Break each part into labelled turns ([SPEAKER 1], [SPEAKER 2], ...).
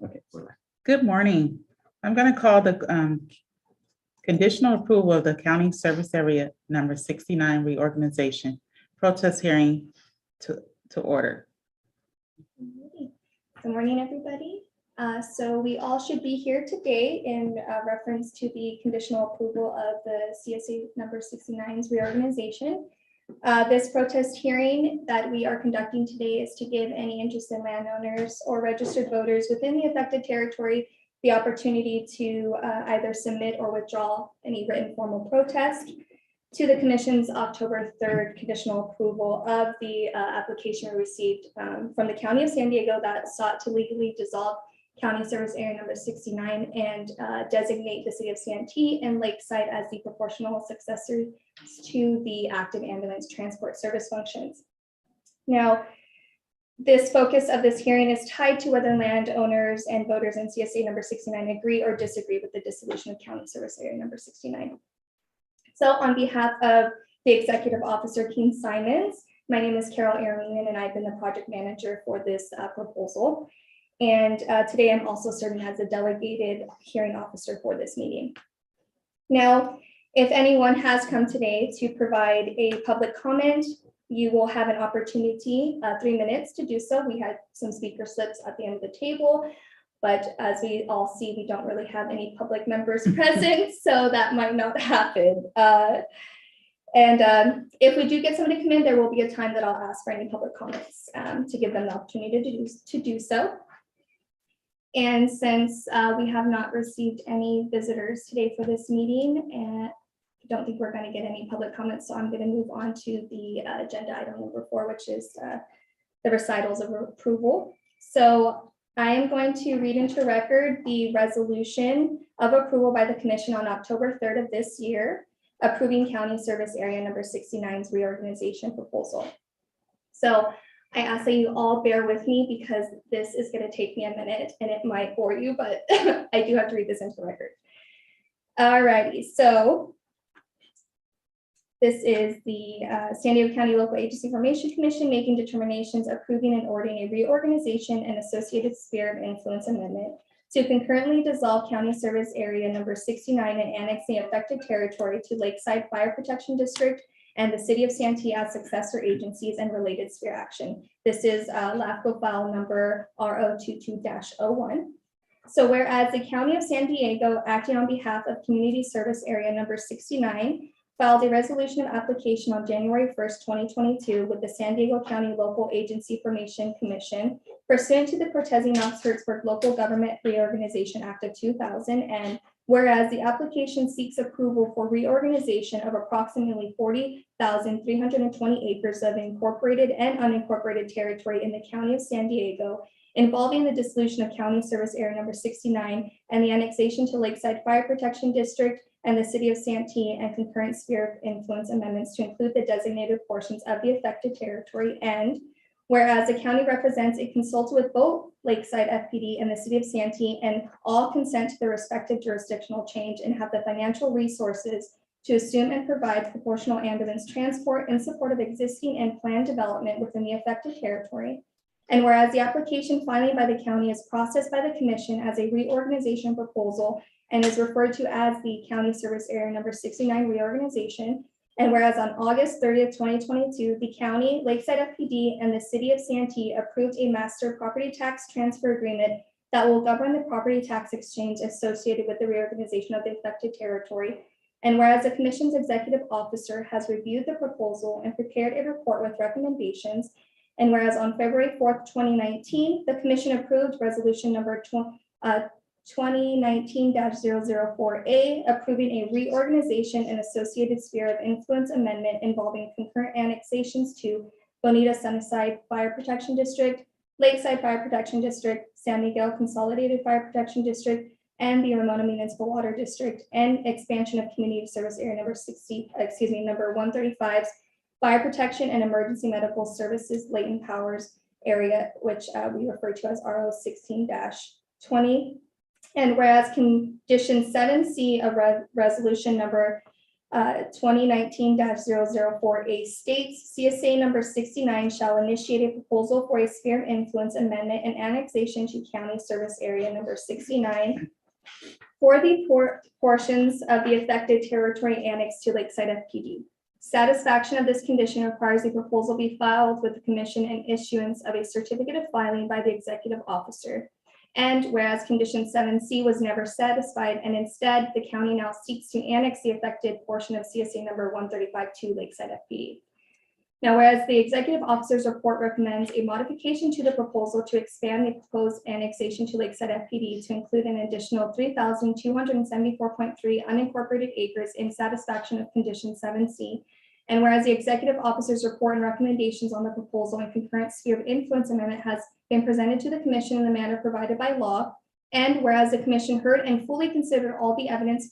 [SPEAKER 1] Okay.
[SPEAKER 2] Good morning. I'm going to call the conditional approval of the County Service Area Number 69 reorganization protest hearing to order.
[SPEAKER 3] Good morning, everybody. So we all should be here today in reference to the conditional approval of the CSA number 69's reorganization. This protest hearing that we are conducting today is to give any interested landowners or registered voters within the affected territory the opportunity to either submit or withdraw any written formal protest to the Commission's October 3rd conditional approval of the application we received from the County of San Diego that sought to legally dissolve County Service Area Number 69 and designate the City of Santee and Lakeside as the proportional successors to the active ambulance transport service functions. Now, this focus of this hearing is tied to whether landowners and voters in CSA number 69 agree or disagree with the dissolution of County Service Area Number 69. So on behalf of the Executive Officer, Keen Simons, my name is Carol Araminian, and I've been the project manager for this proposal. And today I'm also serving as a delegated hearing officer for this meeting. Now, if anyone has come today to provide a public comment, you will have an opportunity, 3 minutes to do so. We had some speaker slips at the end of the table, but as we all see, we don't really have any public members present, so that might not happen. If we do get somebody to come in, there will be a time that I'll ask for any public comments to give them the opportunity to do so. And since we have not received any visitors today for this meeting, and I don't think we're going to get any public comments, so I'm going to move on to the agenda item number 4, which is the recitals of approval. So I am going to read into record the resolution of approval by the Commission on October 3rd of this year, approving County Service Area Number 69's reorganization proposal. So I ask that you all bear with me because this is going to take me a minute and it might bore you, but I do have to read this into the record. Alrighty, so this is the San Diego County Local Agency Formation Commission making determinations, approving and ordering a reorganization and associated sphere of influence amendment to concurrently dissolve County Service Area Number 69 and annex the affected territory to Lakeside Fire Protection District and the City of Santee as successor agencies and related sphere action. This is LAFCO file number RO22-01. So whereas the County of San Diego, acting on behalf of Community Service Area Number 69, filed a resolution of application on January 1st, 2022 with the San Diego County Local Agency Formation Commission pursuant to the Cortese-Knox-Hertzberg Local Government Reorganization Act of 2000, and whereas the application seeks approval for reorganization of approximately 40,320 acres of incorporated and unincorporated territory in the County of San Diego, involving the dissolution of County Service Area Number 69 and the annexation to Lakeside Fire Protection District and the City of Santee and concurrent sphere of influence amendments to include the designated portions of the affected territory. And whereas the county represents and consults with both Lakeside FPD and the City of Santee and all consent to their respective jurisdictional change and have the financial resources to assume and provide proportional ambulance transport in support of existing and planned development within the affected territory. And whereas the application filing by the county is processed by the Commission as a reorganization proposal and is referred to as the County Service Area Number 69 reorganization. And whereas on August 30th, 2022, the county, Lakeside FPD, and the City of Santee approved a master property tax transfer agreement that will govern the property tax exchange associated with the reorganization of the affected territory. And whereas the Commission's executive officer has reviewed the proposal and prepared a report with recommendations. And whereas on February 4th, 2019, the Commission approved resolution number 2019-004A, approving a reorganization and associated sphere of influence amendment involving concurrent annexations to Bonita Sunnyside Fire Protection District, Lakeside Fire Protection District, San Miguel Consolidated Fire Protection District, and the Ramona Municipal Water District, and expansion of Community Service Area Number 135's Fire Protection and Emergency Medical Services Latent Powers Area, which we refer to as RO 16-20. And whereas condition 7C of resolution number 2019-004A states CSA number 69 shall initiate a proposal for a sphere of influence amendment and annexation to county service area number 69 for the portions of the affected territory annexed to Lakeside FPD. Satisfaction of this condition requires a proposal be filed with the commission and issuance of a certificate of filing by the executive officer. And whereas condition 7C was never satisfied, and instead the county now seeks to annex the affected portion of CSA number 135 to Lakeside FPD. Now, whereas the executive officer's report recommends a modification to the proposal to expand the proposed annexation to Lakeside FPD to include an additional 3,274.3 unincorporated acres in satisfaction of condition 7C. And whereas the executive officer's report and recommendations on the proposal and concurrent sphere of influence amendment has been presented to the commission in the manner provided by law. And whereas the commission heard and fully considered all the evidence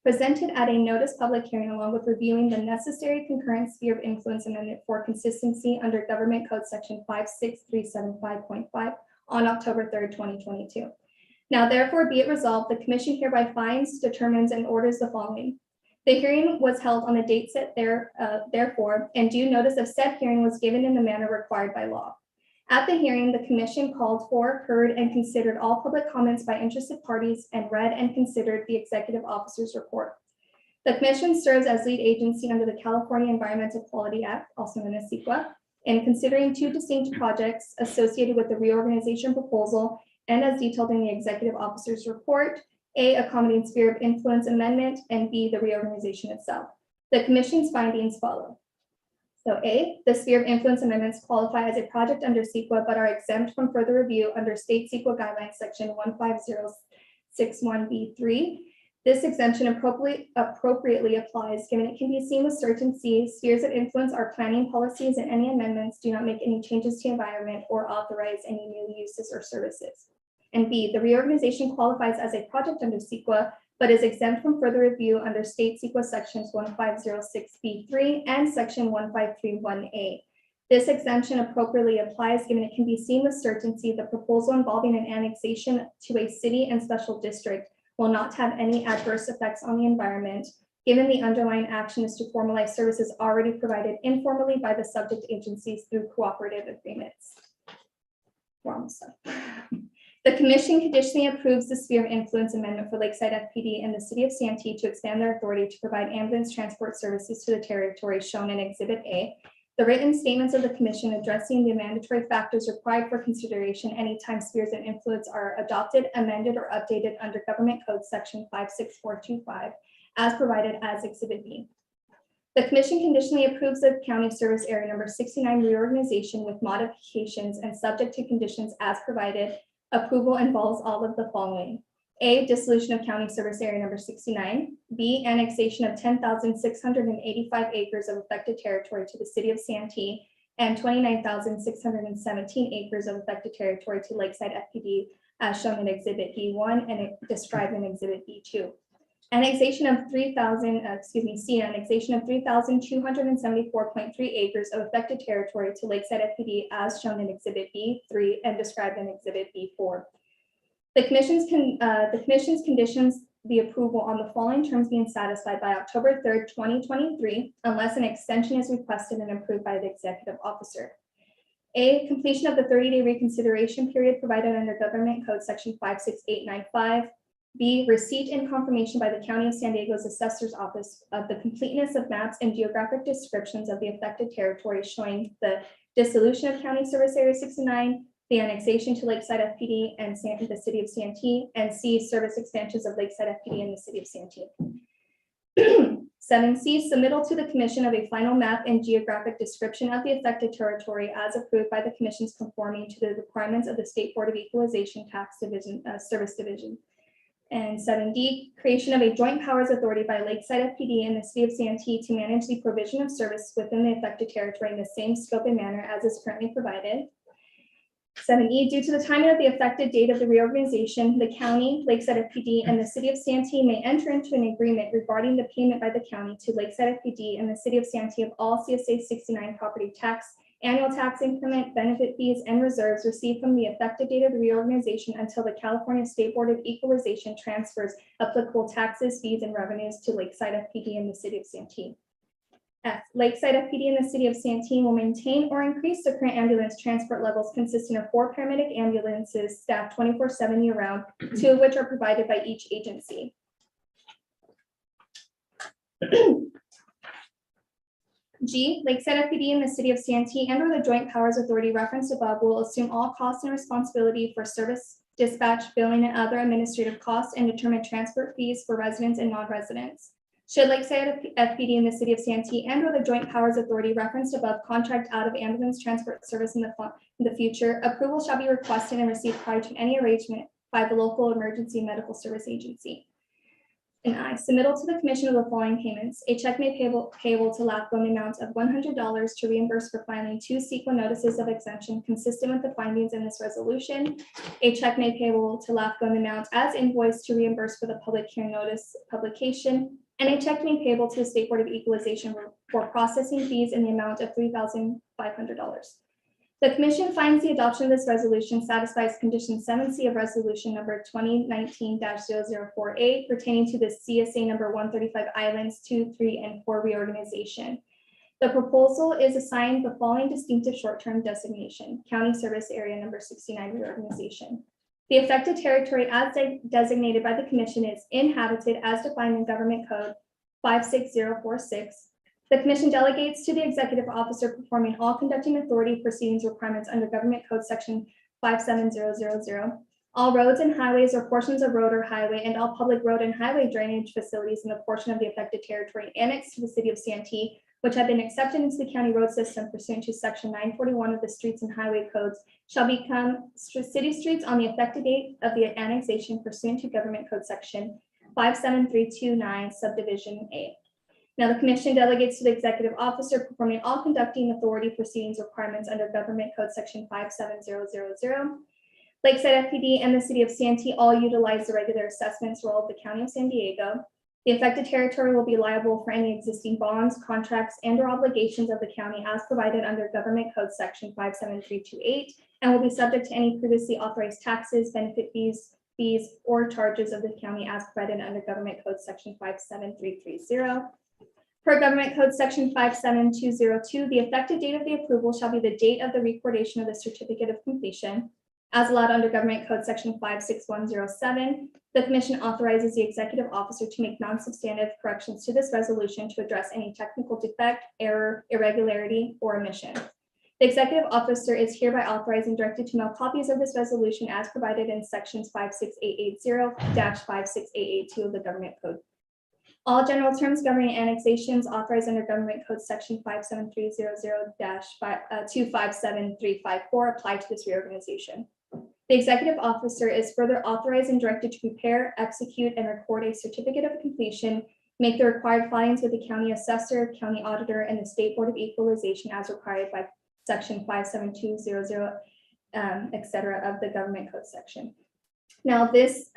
[SPEAKER 3] presented at a notice public hearing, along with reviewing the necessary concurrent sphere of influence amendment for consistency under Government Code Section 56375.5 on October 3rd, 2022. Now, therefore, be it resolved, the commission hereby finds, determines, and orders the following. The hearing was held on the date set therefore, and due notice of said hearing was given in the manner required by law. At the hearing, the commission called for, heard, and considered all public comments by interested parties and read and considered the executive officer's report. The commission serves as lead agency under the California Environmental Quality Act, also known as CEQA, in considering two distinct projects associated with the reorganization proposal and as detailed in the executive officer's report, A, accommodating sphere of influence amendment, and B, the reorganization itself. The commission's findings follow. So A, the sphere of influence amendments qualify as a project under CEQA, but are exempt from further review under state CEQA guidelines section 15061B3. This exemption appropriately applies, given it can be seen with certainty spheres of influence are planning policies, and any amendments do not make any changes to environment or authorize any new uses or services. And B, the reorganization qualifies as a project under CEQA, but is exempt from further review under state CEQA sections 1506B3 and section 1531A. This exemption appropriately applies, given it can be seen with certainty the proposal involving an annexation to a city and special district will not have any adverse effects on the environment, given the underlying action is to formalize services already provided informally by the subject agencies through cooperative agreements. We're almost done. The commission conditionally approves the sphere of influence amendment for Lakeside FPD and the city of Santee to expand their authority to provide ambulance transport services to the territory shown in Exhibit A. The written statements of the commission addressing the mandatory factors required for consideration anytime spheres of influence are adopted, amended, or updated under Government Code Section 56425 as provided as Exhibit B. The commission conditionally approves the county service area number 69 reorganization with modifications and subject to conditions as provided. Approval involves all of the following. A, dissolution of county service area number 69. B, annexation of 10,685 acres of affected territory to the city of Santee and 29,617 acres of affected territory to Lakeside FPD as shown in Exhibit B1 and described in Exhibit B2. Annexation of 3,274.3 acres of affected territory to Lakeside FPD as shown in Exhibit B3 and described in Exhibit B4. The commission's conditions the approval on the following terms being satisfied by October 3rd, 2023, unless an extension is requested and approved by the executive officer. A, completion of the 30-day reconsideration period provided under Government Code Section 56895. B, receipt and confirmation by the County of San Diego's Assessor's Office of the completeness of maps and geographic descriptions of the affected territory showing the dissolution of County Service Area 69, the annexation to Lakeside FPD and the City of Santee, and C, service expansions of Lakeside FPD and the City of Santee. 7C, submittal to the Commission of a final map and geographic description of the affected territory as approved by the Commission's conforming to the requirements of the State Board of Equalization Tax Division, Service Division. And 7D, creation of a joint powers authority by Lakeside FPD and the City of Santee to manage the provision of service within the affected territory in the same scope and manner as is currently provided. 7E, due to the timing of the effective date of the reorganization, the county, Lakeside FPD, and the City of Santee may enter into an agreement regarding the payment by the county to Lakeside FPD and the City of Santee of all CSA 69 property tax annual tax increment, benefit fees, and reserves received from the effective date of the reorganization until the California State Board of Equalization transfers applicable taxes, fees, and revenues to Lakeside FPD in the city of Santee. F, Lakeside FPD in the city of Santee will maintain or increase the current ambulance transport levels consisting of 4 paramedic ambulances staffed 24/7 year-round, 2 of which are provided by each agency. G, Lakeside FPD in the city of Santee and or the Joint Powers Authority referenced above will assume all costs and responsibility for service, dispatch, billing, and other administrative costs and determine transport fees for residents and non-residents. Should Lakeside FPD in the city of Santee and or the Joint Powers Authority referenced above contract out of ambulance transport service in the future, approval shall be requested and received prior to any arrangement by the local emergency medical service agency. And I, submittal to the commission of the following payments. A check may payable to LAFCO in the amount of $100 to reimburse for filing 2 CEQA notices of exemption consistent with the findings in this resolution. A check may payable to LAFCO in the amount as invoiced to reimburse for the public hearing notice publication. And a check may payable to the State Board of Equalization for processing fees in the amount of $3,500. The commission finds the adoption of this resolution satisfies condition 7C of resolution number 2019-0048 pertaining to the CSA number 135 Islands 2, 3, and 4 reorganization. The proposal is assigned the following distinctive short-term designation: County Service Area number 69 reorganization. The affected territory as designated by the commission is inhabited as defined in Government Code 56046. The commission delegates to the executive officer performing all conducting authority proceedings requirements under Government Code section 57000. All roads and highways or portions of road or highway and all public road and highway drainage facilities in the portion of the affected territory annexed to the city of Santee, which have been accepted into the county road system pursuant to section 941 of the Streets and Highway Codes, shall become city streets on the effective date of the annexation pursuant to Government Code section 57329 subdivision A. Now, the commission delegates to the executive officer performing all conducting authority proceedings requirements under Government Code section 57000. Lakeside FPD and the city of Santee all utilize the regular assessments role of the county of San Diego. The affected territory will be liable for any existing bonds, contracts, and or obligations of the county as provided under Government Code section 57328 and will be subject to any previously authorized taxes, benefit fees, or charges of the county as provided under Government Code section 57330. Per Government Code section 57202, the effective date of the approval shall be the date of the recordation of the certificate of completion. As allowed under Government Code section 56107, the commission authorizes the executive officer to make non-substantive corrections to this resolution to address any technical defect, error, irregularity, or omission. The executive officer is hereby authorized and directed to mail copies of this resolution as provided in sections 56880-56882 of the Government Code. All general terms governing annexations authorized under Government Code section 57300-257354 apply to this reorganization. The executive officer is further authorized and directed to prepare, execute, and record a certificate of completion, make the required filings with the county assessor, county auditor, and the State Board of Equalization as required by section 57200, etc. of the Government Code section. Now, this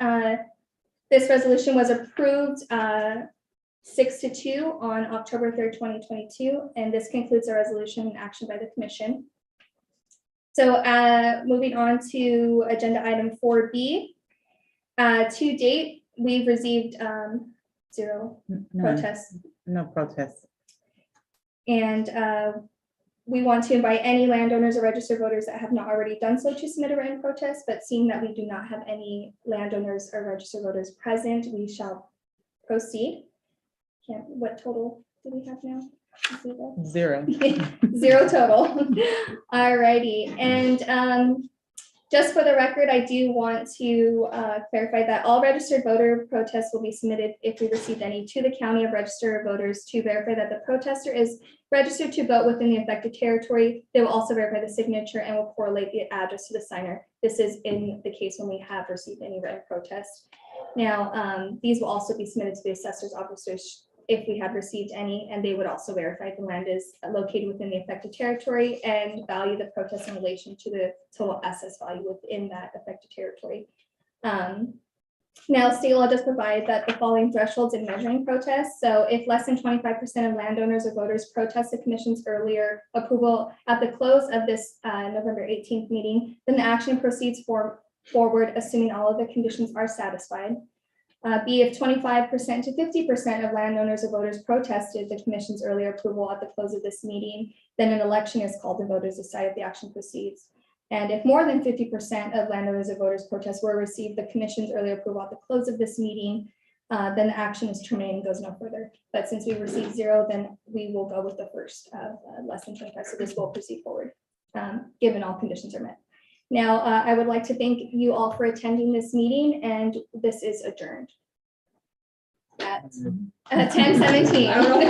[SPEAKER 3] resolution was approved 6-2 on October 3rd, 2022, and this concludes our resolution and action by the commission. So moving on to agenda item 4B. To date, we've received 0 protests.
[SPEAKER 2] No protests.
[SPEAKER 3] And we want to invite any landowners or registered voters that have not already done so to submit a written protest, but seeing that we do not have any landowners or registered voters present, we shall proceed. What total do we have now?
[SPEAKER 2] 0.
[SPEAKER 3] 0 total. All righty. And just for the record, I do want to clarify that all registered voter protests will be submitted, if we received any, to the county of registered voters to verify that the protester is registered to vote within the affected territory. They will also verify the signature and will correlate the address to the signer. This is in the case when we have received any written protest. Now, these will also be submitted to the assessor's officers if we had received any, and they would also verify the land is located within the affected territory and value the protest in relation to the total assessed value within that affected territory. Now, state law does provide that the following thresholds in measuring protests. So if less than 25% of landowners or voters protest the commission's earlier approval at the close of this November 18th meeting, then the action proceeds forward, assuming all of the conditions are satisfied. B, if 25% to 50% of landowners or voters protested the commission's earlier approval at the close of this meeting, then an election is called and voters decide if the action proceeds. And if more than 50% of landowners or voters protests were received the commission's earlier approval at the close of this meeting, then the action is terminated and goes no further. But since we received 0, then we will go with the first of less than 25. So this will proceed forward, given all conditions are met. Now, I would like to thank you all for attending this meeting, and this is adjourned at 10:17.